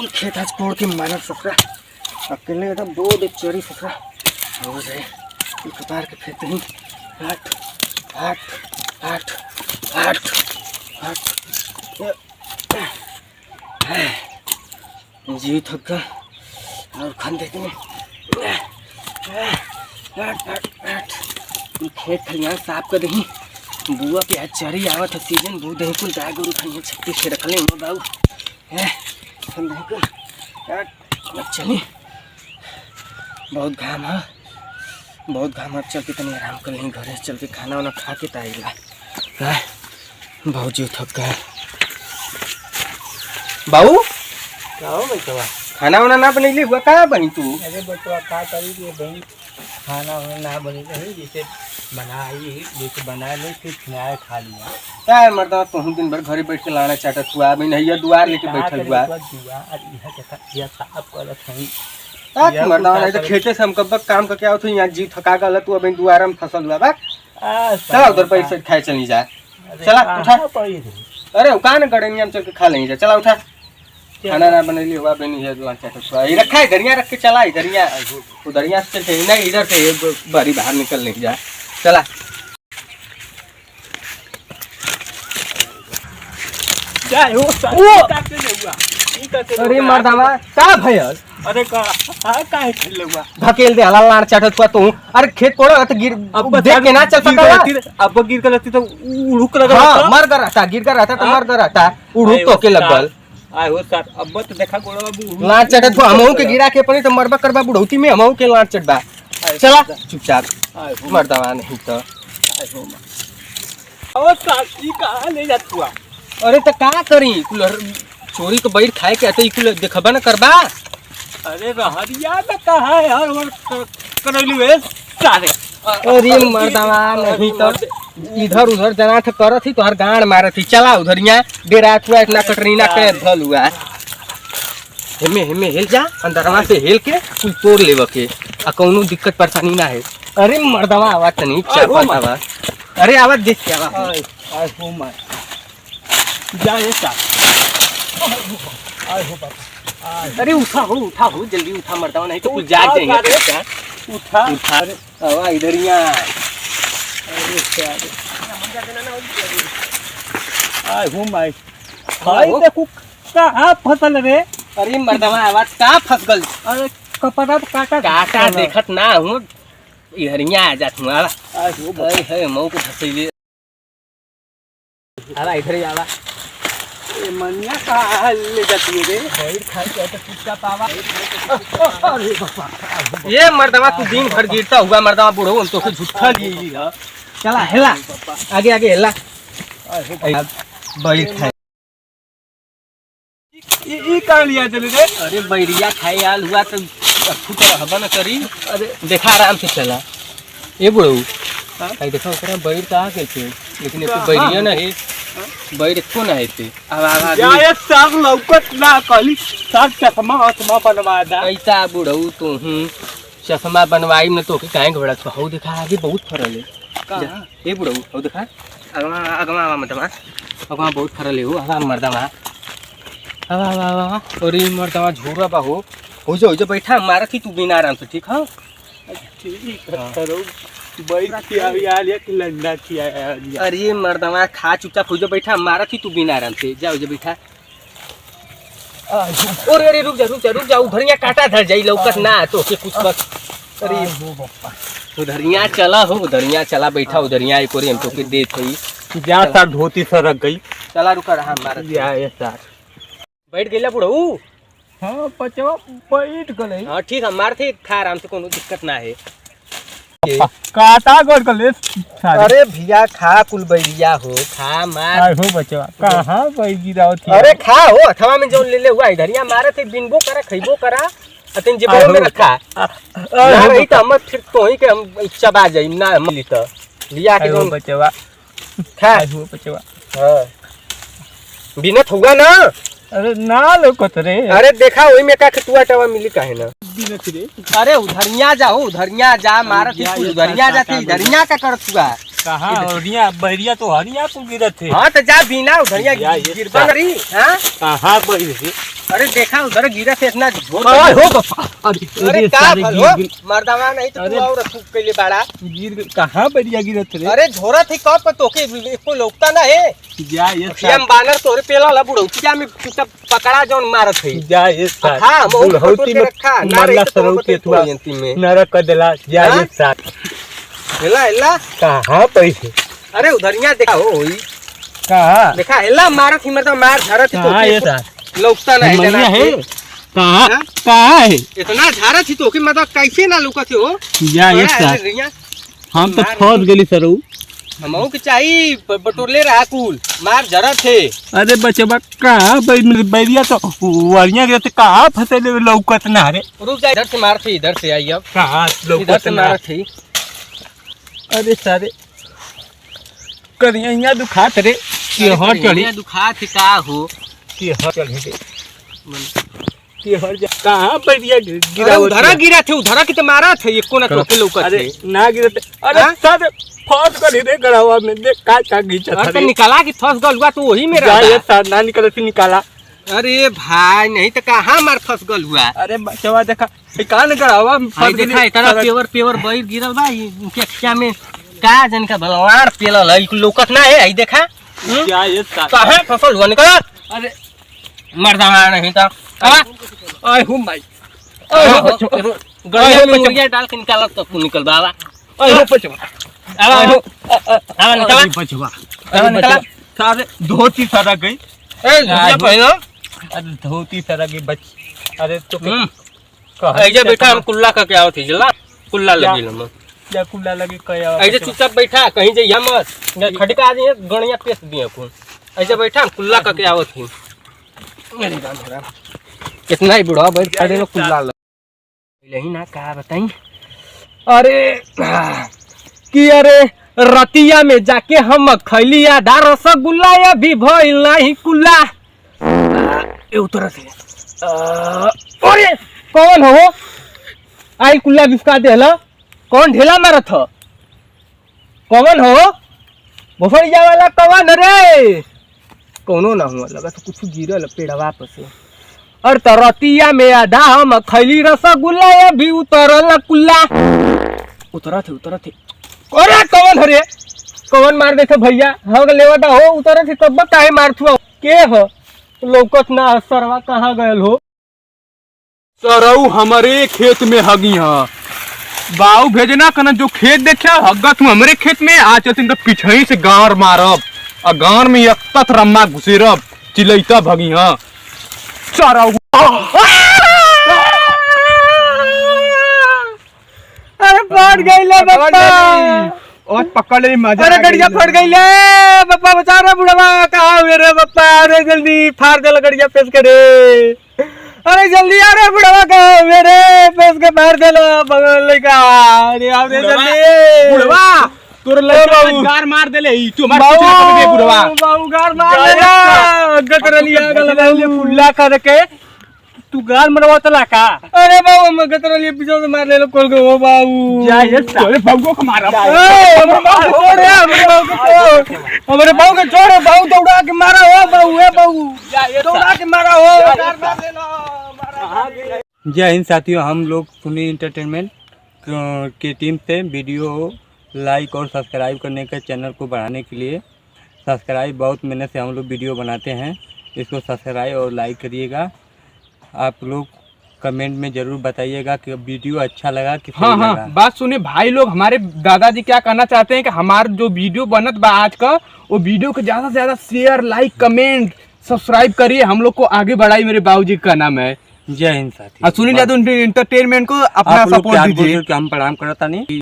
Full खेत आज कोड़ के मारा ससुरा। अकेले एकदम दो दे चोरी ससुरा हो जाए। एक बार के खेत ही हट हट हट हट हट जी थक गया और खान देते हैं। खेत खलियान साफ कर दही। बुआ पे आज चरी आवत है सीजन बू दही कुल गाय गोरू खलियान छत्ती से रख लें बाबू है चलिए। बहुत घाम है बहुत घाम। अब चल के तनी आराम कर लें घरे चल के खाना वाना खा के ताईला बहुत जी थक गया। बाबू क्या हो बचवा? खाना वाना ना बनैले हुआ कहाँ बनी तू? अरे बचवा का करी रे बहन, खाना वाना ना बनी नहीं जैसे बनाई जैसे बना ले फिर खिलाए खा लिया। क्या मर्दा तुम दिन भर घरे बैठ के लाना चाटत हुआ अभी नहीं दुआर लेके बैठल हुआ। साफ करत हई मर्दा नहीं तो खेते से हम कब तक काम करके आओ तो यहाँ जी थका गल तू अभी दुआर में फसल हुआ बा। चला उधर पैसे खाए चली जा। चला उठा। अरे कान गड़े हम चल के खा लेंगे। चला उठा। खाना ना बनैली हुआ बनी है ये रखा है इधरिया रख के चला इधरिया उधरिया से चलते नहीं इधर से बारी बाहर निकल नहीं जा। चला अरे मर्दावा का भयल? अरे काहे खेल हुआ धकेल दे हला लाड़ चाटत हुआ तू। अरे खेत कोड़ा तो गिर देख के ना चल सकता। अब गिर कर रहती तो उड़ुक लगा। हाँ मर कर रहता गिर कर रहता तो मर कर रहता उड़ुक तो के लगल। आए हो सर अब तो देखा गोड़ा बाबू लाड़ चाटत हुआ हमहू के गिरा के पनी तो मरबा करबा बुढ़ौती में हमहू के लाड़ चटबा। चला चुपचाप मर्दावा नहीं तो और साथी कहां ले जात हुआ? अरे तो का करी कुलर चोरी को बैठ खाए के आते कुल देखबा ना करबा। अरे रहरिया में कहा है यार करैली वे सारे। अरे मर्दावा नहीं तो इधर उधर जना थे करत ही तो हर गांड मारत ही। चला उधर यहाँ डेरा हुआ इतना कटरीना के धल हुआ हेमे हेमे हेल जा अंदरवा से हेल के कुल तोड़ लेव के आ कौनो दिक्कत परेशानी ना है। अरे मर्दावा आवाज तो नहीं चापत आवाज। अरे आवाज देख के आवाज हो मार जा ये सा आए हो बाबा। अरे उठा हो जल्दी उठा मर्दावा नहीं तो कुछ जाग जाएंगे। उठा उठा आवा इधर यहाँ आए हो माई भाई देखो कहाँ फसल रे? अरे मर्दावा आवाज का फंस गल? अरे कपड़ा काटा काटा देखत ना हूँ इधर यहाँ आ जात हूँ। आए हो भाई है मऊ को फंसैले आवा इधर ही आवा। ये मनिया कहाँ ले जाती है रे? भाई खाई के तो कुत्ता पावा। अरे बाबा ये मर्दावा तू दिन भर गिरता हुआ मर्दावा बूढ़ो हम तो झूठा ली है। चला हेला आगे आगे हेला बैठ खाए ये कर लिया चले रे। अरे बैरिया खाए आल हुआ तो अखू तो हवा न करी। अरे देखा आराम से चला ये बुढ़ऊ भाई देखा ओकरा बैर का आगे थे लेकिन एक बैरिया ना है बैर एको ना है थे। अब या ये सब लौकत ना कली सब चश्मा आत्मा बनवा दा। ऐसा बुढ़ऊ तू चश्मा बनवाई न तो के काहे घबरात हो देखा आगे बहुत फरल है। ये बुढ़ऊ हो देखा अगवा अगवा आवा मर्दवा अगवा बहुत फरल है हो आवा मर्दवा आवा आवा आवा। अरे मर्दवा झोरा बा हो जो बैठा मारत ही तू बिना आराम से ठीक है। ठीक करो बैठ के आ लिया कि लंडा किया लिया। अरे मर्दवा खा चुपचाप हो जा बैठा मारत ही तू बिना आराम से जाओ जो बैठा। अरे अरे रुक जा उधर यहाँ काटा धर जाई लौकत ना तो के कुछ बस। अरे हो बापा उधरिया चला हो उधरिया चला बैठा उधरिया एक और हम तो के देत हई जा सर धोती सर रख गई। चला रुका रहा मारत या ये सर बैठ गेला बुढ़ऊ। हाँ पचवा बैठ गए। हाँ ठीक है मारते खा आराम से कोनो दिक्कत ना है। काटा गोड़ कर ले। अरे भैया खा कुल बैरिया हो खा मार। आए हो बचवा कहाँ बैठ गिराओ थी? अरे खा हो अथवा में जो ले ले हुआ इधरिया मारे थे बिनबो करा खइबो करा अतन जेबो में रखा रही तो हम फिर तो ही के हम चबा जाई ना मिली तो लिया के हो बचवा खा हो बचवा। हां बिना थुआ ना। अरे ना लोकत रे। अरे देखा वही में का खटुआ टवा मिली काहे ना बिनत रे। अरे उधरिया जाओ उधरिया जा मारत उधरिया जाते इधरिया का करत हुआ कहाँ हरिया बहरिया तो हरिया को गिरत थे। हाँ तो जा बिना उधरिया गिरबा री। हाँ कहाँ बैठ थे अरे देखा उधर गिरा से इतना झोर अरे हो बापा अरे का सारे भलो मर्दावा नहीं तो अरे। तू और थूक के लिए बाड़ा गिर कहां बढ़िया गिरत रे अरे झोरा थी कब पर तोके एको लोकता ना है जा ये हम बानर तोरे पेला ला बुढ़ौतिया में सब पकड़ा जौन मारत है जा ये साथ हां बहुत बुढ़ौती में मरला सरौ के तुआ में नरक कर देला जा ये साथ हेला हेला कहां पैसे अरे उधरिया देखा होई कहां देखा हेला मारत ही मतलब मार झरत ही कहां ये साथ लोकता नहीं मरिया जना है कहां हाँ? कहां है इतना झारत ही तो कि मतलब कैसे ना लुकत हो जा ये साथ हम तो फंस गेली सरौ हमहू के चाही बटोरले रहा कुल मार जरत है अरे बचवा कहां बैरिया तो वरिया गिरत कहां फंसले लौकत ना रे रुक जा इधर से मार थे इधर से आई अब कहां इधर लौकत से ना मार थी अरे सारे करिया दुखात रे कि हर चढ़ी दुखा थी का हो कि हर चढ़ी रे कि हर जा कहां बैरिया गिरा उधरा गिरा थे उधरा के तो मारा थे एको ना टोके लौकत अरे थे ना गिरत अरे हाँ? सारे फंस गली रे गड़ावा में देख का घींचा अरे तो था निकाला कि फंस गल हुआ तो वही में जा ये रहा साथ ना निकल से निकाला अरे भाई नहीं तो कहाँ मार फंस गल हुआ अरे बचवा देखा कान गड़ावा में भाई फंस देखा इतना पेवर पेवर बैर गिरल बा इनके क्या में का जन का भलवार पेलल है लोकत ना है आई देखा जा ये साथ कहाँ फसल हुआ निकल अरे मर्दाना नहीं तो आय हूं भाई गड़िया में मुर्गिया डाल के निकाला तो तू निकल बाबा आय हो बचवा आवा निकला बचवा आवा निकला सारे धोती सारा गई ए धुतिया पहनो अरे धोती सारा गई बच अरे तो ऐजे बैठा हम कुल्ला का क्या होती जला कुल्ला लगी हम या कुल्ला लगे कया ऐसे चुपचाप बैठा कहीं जाइए मत खटका आ जाइए गणिया पेश दिए कौन ऐसे बैठा हम कुल्ला का क्या होती मेरी राम राम कितना ही बुढ़ा बैठ खड़े लोग कुल्ला यही ना का बताई अरे कि अरे रतिया में जाके हम खैली आधा रसगुल्ला या भी भइल नहीं कुल्ला ए उतर से अरे कौन हो आई कुल्ला बिस्का देला कौन ढेला मारत ह कौन हो भोफड़िया वाला कौन रे कोनो ना हुआ लगा तो कुछ गिरल पेड़वा पर से और तरतिया में आधा हम खैली रसगुल्ला या भी उतरल कुल्ला उतरत थे अरे कौन रे कौन मार देथे भैया हग लेवटा हो उतरत थे तब काहे मारथुआ के हो लौकत ना सरवा कहाँ गयल हो सरऊ हमारे खेत में हगी हां बाऊ भेजना कना जो खेत देखा हग्गा तू हमरे खेत में आ चलते तो पिछही से गांर मारब आ गांर में एकत रम्मा घुसेरब चिलैता भगी हां सरऊ अरे फट गईले बाबा और पकड़ ले मजा अरे गड़िया फट गईले बाबा बचा रे बुढ़वा कहाँ हुए रे बाबा अरे जल्दी फाड़ दे गड़िया पेश करे अरे जल्दी आ रे बुढ़वा कहाँ हुए रे पेश के फाड़ दे लो बगल लड़का अरे आ रे जल्दी बुढ़वा तोर लड़का गार मार देले ई तू हमार पीछे पड़ गए बुढ़वा बाबू गार मार देला गतरलिया गल बाबू पुल्ला कर के तू गार मरवा तला का अरे बाबू मैं गतरलिया पीछे से मार ले लो कोल गो बाबू जा ये तोरे भगो को मारा हमारे बाबू के छोड़ बाबू दौड़ा के मारा हो बाबू है बाबू दौड़ा के मारा हो जय हिंद साथियों, हम लोग सुनी एंटरटेनमेंट की टीम से वीडियो लाइक और सब्सक्राइब करने के चैनल को बढ़ाने के लिए सब्सक्राइब बहुत मेहनत से हम लोग वीडियो बनाते हैं, इसको सब्सक्राइब और लाइक करिएगा। आप लोग कमेंट में ज़रूर बताइएगा कि वीडियो अच्छा लगा कि हाँ हाँ बात सुनिए भाई लोग, हमारे दादाजी क्या करना चाहते हैं कि हमारा जो वीडियो बनत बा आज का वो वीडियो को ज़्यादा से ज़्यादा शेयर लाइक कमेंट सब्सक्राइब करिए, हम लोग को आगे बढ़ाई। मेरे बाबूजी का नाम है जय हिंद साथी। सुनील यादव एंटरटेनमेंट को अपना सपोर्ट दीजिए। हम प्रणाम करता नहीं।